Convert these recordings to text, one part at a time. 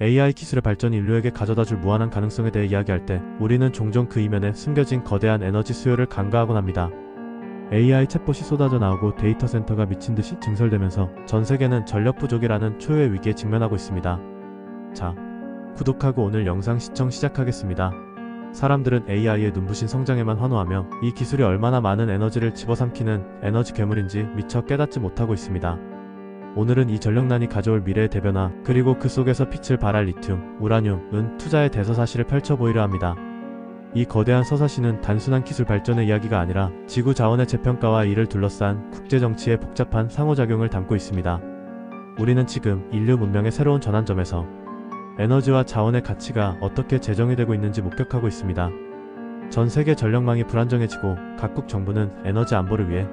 AI 기술의 발전이 인류에게 가져다줄 무한한 가능성에 대해 이야기할 때 우리는 종종 그 이면에 숨겨진 거대한 에너지 수요를 간과하곤 합니다. AI 챗봇이 쏟아져 나오고 데이터 센터가 미친 듯이 증설되면서 전 세계는 전력 부족이라는 초유의 위기에 직면하고 있습니다. 자, 구독하고 오늘 영상 시청 시작하겠습니다. 사람들은 AI의 눈부신 성장에만 환호하며 이 기술이 얼마나 많은 에너지를 집어삼키는 에너지 괴물인지 미처 깨닫지 못하고 있습니다. 오늘은 이 전력난이 가져올 미래의 대변화, 그리고 그 속에서 빛을 발할 리튬, 우라늄, 은 투자의 대서사시를 펼쳐보이려 합니다. 이 거대한 서사시는 단순한 기술 발전의 이야기가 아니라 지구 자원의 재평가와 이를 둘러싼 국제정치의 복잡한 상호작용을 담고 있습니다. 우리는 지금 인류 문명의 새로운 전환점에서 에너지와 자원의 가치가 어떻게 재정이 되고 있는지 목격하고 있습니다. 전 세계 전력망이 불안정해지고 각국 정부는 에너지 안보를 위해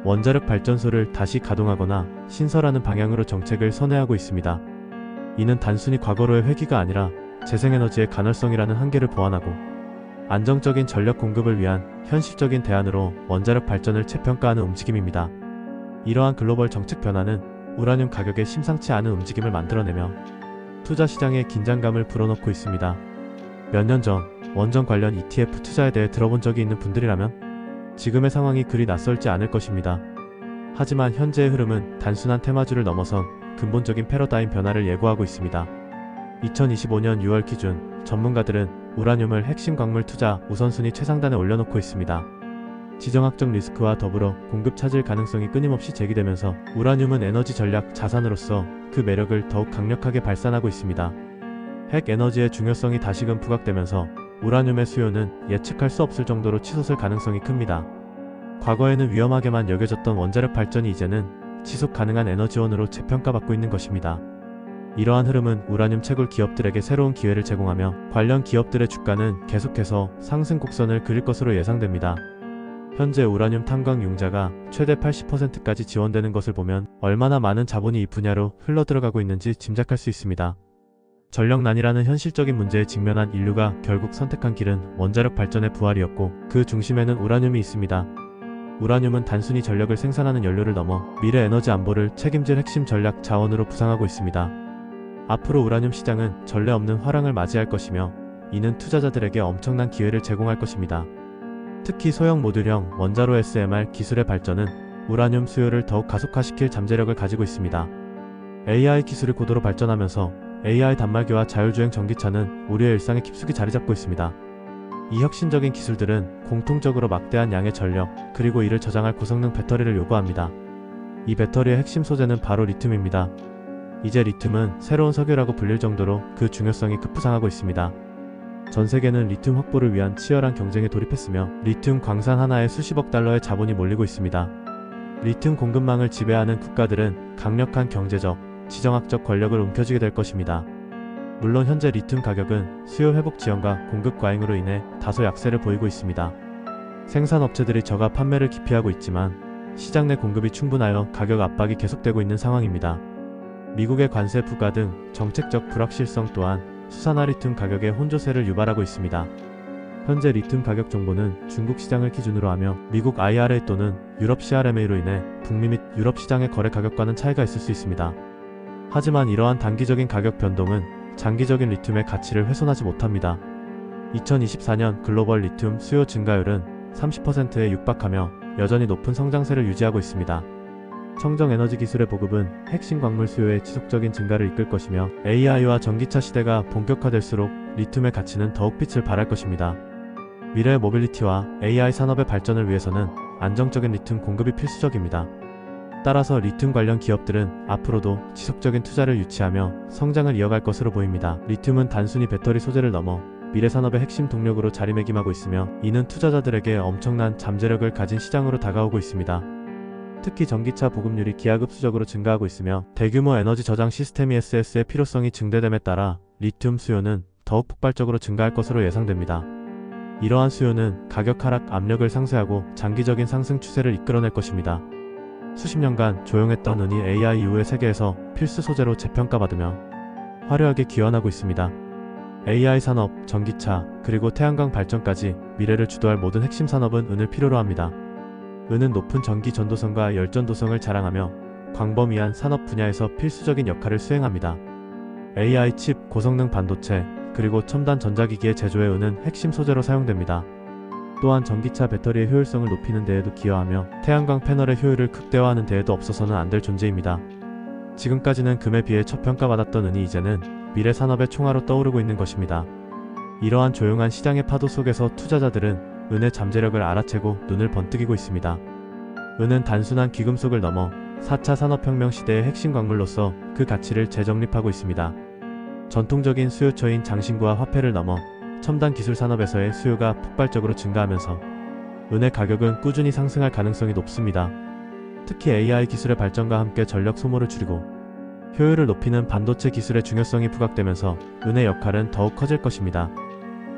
원자력 발전소를 다시 가동하거나 신설하는 방향으로 정책을 선회하고 있습니다. 이는 단순히 과거로의 회귀가 아니라 재생에너지의 가널성이라는 한계를 보완하고 안정적인 전력 공급을 위한 현실적인 대안으로 원자력 발전을 재평가하는 움직임입니다. 이러한 글로벌 정책 변화는 우라늄 가격의 심상치 않은 움직임을 만들어내며 투자 시장에 긴장감을 불어넣고 있습니다. 몇 년 전 원전 관련 ETF 투자에 대해 들어본 적이 있는 분들이라면 지금의 상황이 그리 낯설지 않을 것입니다. 하지만 현재의 흐름은 단순한 테마주를 넘어선 근본적인 패러다임 변화를 예고하고 있습니다. 2025년 6월 기준 전문가들은 우라늄을 핵심 광물 투자 우선순위 최상단에 올려놓고 있습니다. 지정학적 리스크와 더불어 공급 차질 가능성이 끊임없이 제기되면서 우라늄은 에너지 전략 자산으로서 그 매력을 더욱 강력하게 발산하고 있습니다. 핵 에너지의 중요성이 다시금 부각되면서 우라늄의 수요는 예측할 수 없을 정도로 치솟을 가능성이 큽니다. 과거에는 위험하게만 여겨졌던 원자력 발전이 이제는 지속 가능한 에너지원으로 재평가받고 있는 것입니다. 이러한 흐름은 우라늄 채굴 기업들에게 새로운 기회를 제공하며 관련 기업들의 주가는 계속해서 상승 곡선을 그릴 것으로 예상됩니다. 현재 우라늄 탐광 융자가 최대 80%까지 지원되는 것을 보면 얼마나 많은 자본이 이 분야로 흘러들어가고 있는지 짐작할 수 있습니다. 전력난이라는 현실적인 문제에 직면한 인류가 결국 선택한 길은 원자력 발전의 부활이었고 그 중심에는 우라늄이 있습니다. 우라늄은 단순히 전력을 생산하는 연료를 넘어 미래 에너지 안보를 책임질 핵심 전략 자원으로 부상하고 있습니다. 앞으로 우라늄 시장은 전례 없는 화랑을 맞이할 것이며 이는 투자자들에게 엄청난 기회를 제공할 것입니다. 특히 소형 모듈형 원자로 SMR 기술의 발전은 우라늄 수요를 더욱 가속화시킬 잠재력을 가지고 있습니다. AI 기술이 고도로 발전하면서 AI 단말기와 자율주행 전기차는 우리의 일상에 깊숙이 자리잡고 있습니다. 이 혁신적인 기술들은 공통적으로 막대한 양의 전력, 그리고 이를 저장할 고성능 배터리를 요구합니다. 이 배터리의 핵심 소재는 바로 리튬입니다. 이제 리튬은 새로운 석유라고 불릴 정도로 그 중요성이 급부상하고 있습니다. 전 세계는 리튬 확보를 위한 치열한 경쟁에 돌입했으며 리튬 광산 하나에 수십억 달러의 자본이 몰리고 있습니다. 리튬 공급망을 지배하는 국가들은 강력한 경제적, 지정학적 권력을 움켜쥐게 될 것입니다. 물론 현재 리튬 가격은 수요 회복 지연과 공급 과잉으로 인해 다소 약세를 보이고 있습니다. 생산업체들이 저가 판매를 기피하고 있지만 시장 내 공급이 충분하여 가격 압박이 계속되고 있는 상황입니다. 미국의 관세 부과 등 정책적 불확실성 또한 수산화 리튬 가격에 혼조세를 유발하고 있습니다. 현재 리튬 가격 정보는 중국 시장을 기준으로 하며 미국 IRA 또는 유럽 CRMA로 인해 북미 및 유럽 시장의 거래 가격과는 차이가 있을 수 있습니다. 하지만 이러한 단기적인 가격 변동은 장기적인 리튬의 가치를 훼손하지 못합니다. 2024년 글로벌 리튬 수요 증가율은 30%에 육박하며 여전히 높은 성장세를 유지하고 있습니다. 청정 에너지 기술의 보급은 핵심 광물 수요의 지속적인 증가를 이끌 것이며 AI와 전기차 시대가 본격화될수록 리튬의 가치는 더욱 빛을 발할 것입니다. 미래의 모빌리티와 AI 산업의 발전을 위해서는 안정적인 리튬 공급이 필수적입니다. 따라서 리튬 관련 기업들은 앞으로도 지속적인 투자를 유치하며 성장을 이어갈 것으로 보입니다. 리튬은 단순히 배터리 소재를 넘어 미래 산업의 핵심 동력으로 자리매김하고 있으며 이는 투자자들에게 엄청난 잠재력을 가진 시장으로 다가오고 있습니다. 특히 전기차 보급률이 기하급수적으로 증가하고 있으며 대규모 에너지 저장 시스템 ESS의 필요성이 증대됨에 따라 리튬 수요는 더욱 폭발적으로 증가할 것으로 예상됩니다. 이러한 수요는 가격 하락 압력을 상쇄하고 장기적인 상승 추세를 이끌어낼 것입니다. 수십 년간 조용했던 은이 AI 이후의 세계에서 필수 소재로 재평가받으며 화려하게 기원하고 있습니다. AI 산업, 전기차, 그리고 태양광 발전까지 미래를 주도할 모든 핵심 산업은 은을 필요로 합니다. 은은 높은 전기 전도성과 열전 도성을 자랑하며 광범위한 산업 분야에서 필수적인 역할을 수행합니다. AI 칩, 고성능 반도체, 그리고 첨단 전자기기의 제조에 은은 핵심 소재로 사용됩니다. 또한 전기차 배터리의 효율성을 높이는 데에도 기여하며 태양광 패널의 효율을 극대화하는 데에도 없어서는 안 될 존재입니다. 지금까지는 금에 비해 저평가받았던 은이 이제는 미래 산업의 총알로 떠오르고 있는 것입니다. 이러한 조용한 시장의 파도 속에서 투자자들은 은의 잠재력을 알아채고 눈을 번뜩이고 있습니다. 은은 단순한 귀금속을 넘어 4차 산업혁명 시대의 핵심 광물로서 그 가치를 재정립하고 있습니다. 전통적인 수요처인 장신구와 화폐를 넘어 첨단 기술 산업에서의 수요가 폭발적으로 증가하면서 은의 가격은 꾸준히 상승할 가능성이 높습니다. 특히 AI 기술의 발전과 함께 전력 소모를 줄이고 효율을 높이는 반도체 기술의 중요성이 부각되면서 은의 역할은 더욱 커질 것입니다.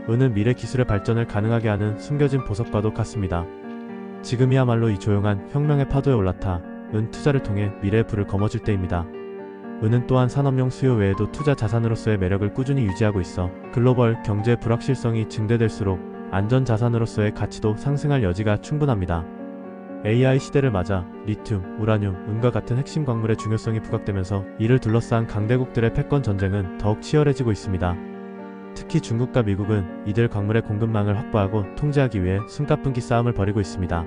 은은 미래 기술의 발전을 가능하게 하는 숨겨진 보석과도 같습니다. 지금이야말로 이 조용한 혁명의 파도에 올라타 은 투자를 통해 미래의 불을 거머쥘 때입니다. 은은 또한 산업용 수요 외에도 투자 자산으로서의 매력을 꾸준히 유지하고 있어 글로벌 경제의 불확실성이 증대될수록 안전 자산으로서의 가치도 상승할 여지가 충분합니다. AI 시대를 맞아 리튬, 우라늄, 은과 같은 핵심 광물의 중요성이 부각되면서 이를 둘러싼 강대국들의 패권 전쟁은 더욱 치열해지고 있습니다. 특히 중국과 미국은 이들 광물의 공급망을 확보하고 통제하기 위해 숨가쁘기 싸움을 벌이고 있습니다.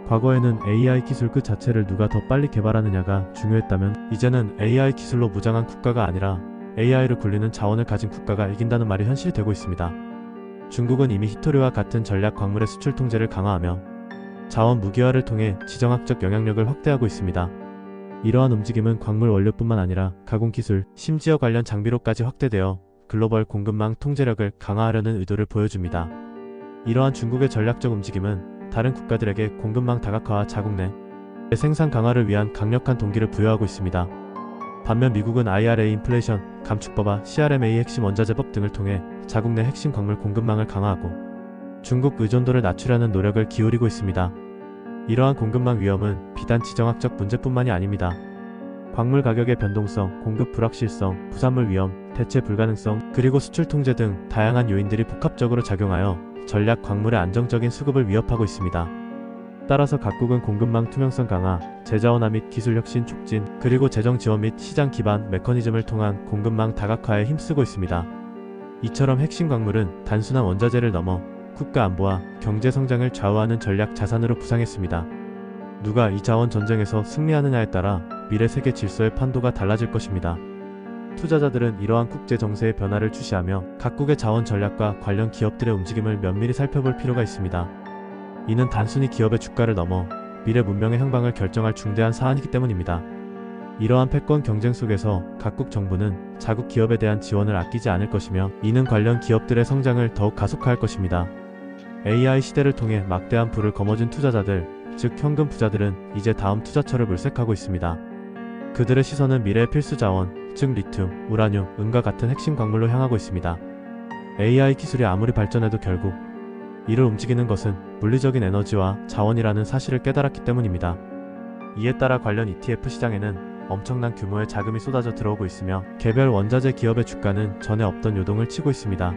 과거에는 AI 기술 그 자체를 누가 더 빨리 개발하느냐가 중요했다면 이제는 AI 기술로 무장한 국가가 아니라 AI를 굴리는 자원을 가진 국가가 이긴다는 말이 현실이 되고 있습니다. 중국은 이미 희토류와 같은 전략 광물의 수출 통제를 강화하며 자원 무기화를 통해 지정학적 영향력을 확대하고 있습니다. 이러한 움직임은 광물 원료뿐만 아니라 가공 기술, 심지어 관련 장비로까지 확대되어 글로벌 공급망 통제력을 강화하려는 의도를 보여줍니다. 이러한 중국의 전략적 움직임은 다른 국가들에게 공급망 다각화와 자국 내 생산 강화를 위한 강력한 동기를 부여하고 있습니다. 반면 미국은 IRA 인플레이션 감축법과 CRMA 핵심 원자재법 등을 통해 자국 내 핵심 광물 공급망을 강화하고 중국 의존도를 낮추려는 노력을 기울이고 있습니다. 이러한 공급망 위험은 비단 지정학적 문제뿐만이 아닙니다. 광물 가격의 변동성, 공급 불확실성, 부산물 위험, 대체 불가능성, 그리고 수출 통제 등 다양한 요인들이 복합적으로 작용하여 전략 광물의 안정적인 수급을 위협하고 있습니다. 따라서 각국은 공급망 투명성 강화, 재자원화 및 기술 혁신 촉진, 그리고 재정 지원 및 시장 기반 메커니즘을 통한 공급망 다각화에 힘쓰고 있습니다. 이처럼 핵심 광물은 단순한 원자재를 넘어 국가 안보와 경제 성장을 좌우하는 전략 자산으로 부상했습니다. 누가 이 자원 전쟁에서 승리하느냐에 따라 미래 세계 질서의 판도가 달라질 것입니다. 투자자들은 이러한 국제 정세의 변화를 주시하며 각국의 자원 전략과 관련 기업들의 움직임을 면밀히 살펴볼 필요가 있습니다. 이는 단순히 기업의 주가를 넘어 미래 문명의 향방을 결정할 중대한 사안이기 때문입니다. 이러한 패권 경쟁 속에서 각국 정부는 자국 기업에 대한 지원을 아끼지 않을 것이며 이는 관련 기업들의 성장을 더욱 가속화할 것입니다. AI 시대를 통해 막대한 부를 거머쥔 투자자들, 즉 현금 부자들은 이제 다음 투자처를 물색하고 있습니다. 그들의 시선은 미래의 필수 자원, 즉 리튬, 우라늄, 은과 같은 핵심 광물로 향하고 있습니다. AI 기술이 아무리 발전해도 결국 이를 움직이는 것은 물리적인 에너지와 자원이라는 사실을 깨달았기 때문입니다. 이에 따라 관련 ETF 시장에는 엄청난 규모의 자금이 쏟아져 들어오고 있으며 개별 원자재 기업의 주가는 전에 없던 요동을 치고 있습니다.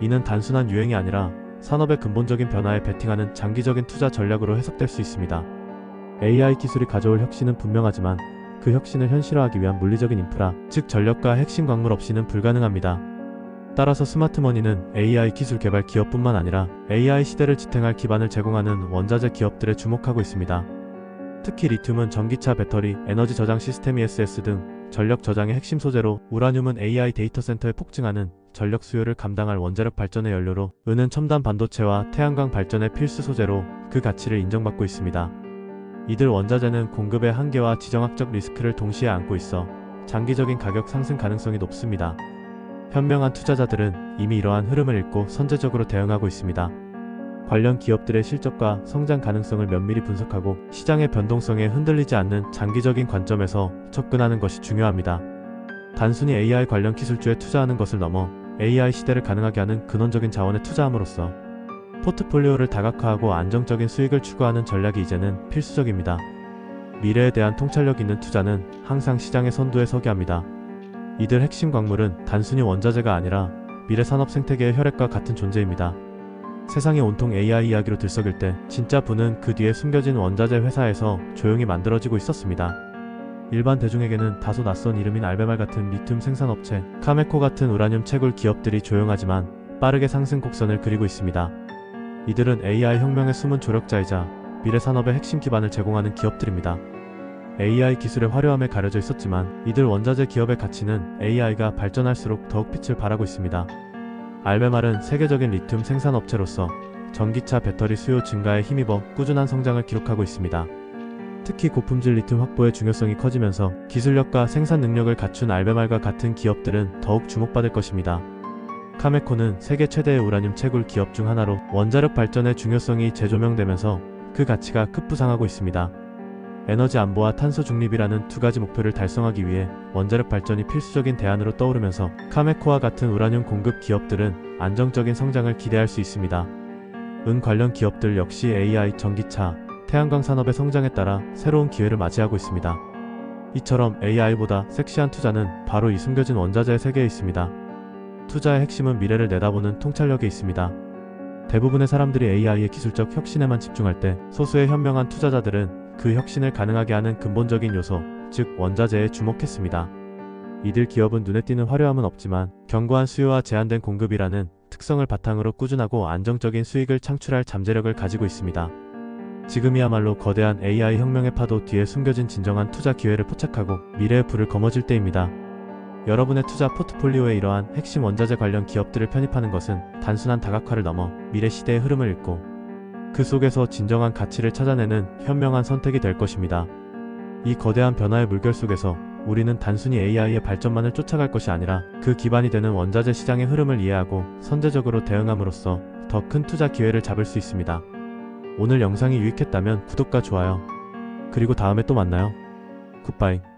이는 단순한 유행이 아니라 산업의 근본적인 변화에 베팅하는 장기적인 투자 전략으로 해석될 수 있습니다. AI 기술이 가져올 혁신은 분명하지만 그 혁신을 현실화하기 위한 물리적인 인프라, 즉 전력과 핵심 광물 없이는 불가능합니다. 따라서 스마트머니는 AI 기술 개발 기업뿐만 아니라 AI 시대를 지탱할 기반을 제공하는 원자재 기업들에 주목하고 있습니다. 특히 리튬은 전기차 배터리, 에너지 저장 시스템 ESS 등 전력 저장의 핵심 소재로, 우라늄은 AI 데이터 센터에 폭증하는 전력 수요를 감당할 원자력 발전의 연료로, 은은 첨단 반도체와 태양광 발전의 필수 소재로 그 가치를 인정받고 있습니다. 이들 원자재는 공급의 한계와 지정학적 리스크를 동시에 안고 있어 장기적인 가격 상승 가능성이 높습니다. 현명한 투자자들은 이미 이러한 흐름을 읽고 선제적으로 대응하고 있습니다. 관련 기업들의 실적과 성장 가능성을 면밀히 분석하고 시장의 변동성에 흔들리지 않는 장기적인 관점에서 접근하는 것이 중요합니다. 단순히 AI 관련 기술주에 투자하는 것을 넘어 AI 시대를 가능하게 하는 근원적인 자원에 투자함으로써 포트폴리오를 다각화하고 안정적인 수익을 추구하는 전략이 이제는 필수적입니다. 미래에 대한 통찰력 있는 투자는 항상 시장의 선두에 서게 합니다. 이들 핵심 광물은 단순히 원자재가 아니라 미래 산업 생태계의 혈액과 같은 존재입니다. 세상이 온통 AI 이야기로 들썩일 때 진짜 부는 그 뒤에 숨겨진 원자재 회사에서 조용히 만들어지고 있었습니다. 일반 대중에게는 다소 낯선 이름인 알베말 같은 리튬 생산업체, 카메코 같은 우라늄 채굴 기업들이 조용하지만 빠르게 상승 곡선을 그리고 있습니다. 이들은 AI 혁명의 숨은 조력자이자 미래 산업의 핵심 기반을 제공하는 기업들입니다. AI 기술의 화려함에 가려져 있었지만 이들 원자재 기업의 가치는 AI가 발전할수록 더욱 빛을 발하고 있습니다. 알베말은 세계적인 리튬 생산업체로서 전기차 배터리 수요 증가에 힘입어 꾸준한 성장을 기록하고 있습니다. 특히 고품질 리튬 확보의 중요성이 커지면서 기술력과 생산 능력을 갖춘 알베말과 같은 기업들은 더욱 주목받을 것입니다. 카메코는 세계 최대의 우라늄 채굴 기업 중 하나로 원자력 발전의 중요성이 재조명되면서 그 가치가 급부상하고 있습니다. 에너지 안보와 탄소 중립이라는 두 가지 목표를 달성하기 위해 원자력 발전이 필수적인 대안으로 떠오르면서 카메코와 같은 우라늄 공급 기업들은 안정적인 성장을 기대할 수 있습니다. 은 관련 기업들 역시 AI, 전기차, 태양광 산업의 성장에 따라 새로운 기회를 맞이하고 있습니다. 이처럼 AI보다 섹시한 투자는 바로 이 숨겨진 원자재의 세계에 있습니다. 투자의 핵심은 미래를 내다보는 통찰력에 있습니다. 대부분의 사람들이 AI의 기술적 혁신에만 집중할 때 소수의 현명한 투자자들은 그 혁신을 가능하게 하는 근본적인 요소, 즉 원자재에 주목했습니다. 이들 기업은 눈에 띄는 화려함은 없지만 견고한 수요와 제한된 공급이라는 특성을 바탕으로 꾸준하고 안정적인 수익을 창출할 잠재력을 가지고 있습니다. 지금이야말로 거대한 AI 혁명의 파도 뒤에 숨겨진 진정한 투자 기회를 포착하고 미래의 불을 거머쥘 때입니다. 여러분의 투자 포트폴리오에 이러한 핵심 원자재 관련 기업들을 편입하는 것은 단순한 다각화를 넘어 미래 시대의 흐름을 읽고 그 속에서 진정한 가치를 찾아내는 현명한 선택이 될 것입니다. 이 거대한 변화의 물결 속에서 우리는 단순히 AI의 발전만을 쫓아갈 것이 아니라 그 기반이 되는 원자재 시장의 흐름을 이해하고 선제적으로 대응함으로써 더 큰 투자 기회를 잡을 수 있습니다. 오늘 영상이 유익했다면 구독과 좋아요, 그리고 다음에 또 만나요. 굿바이.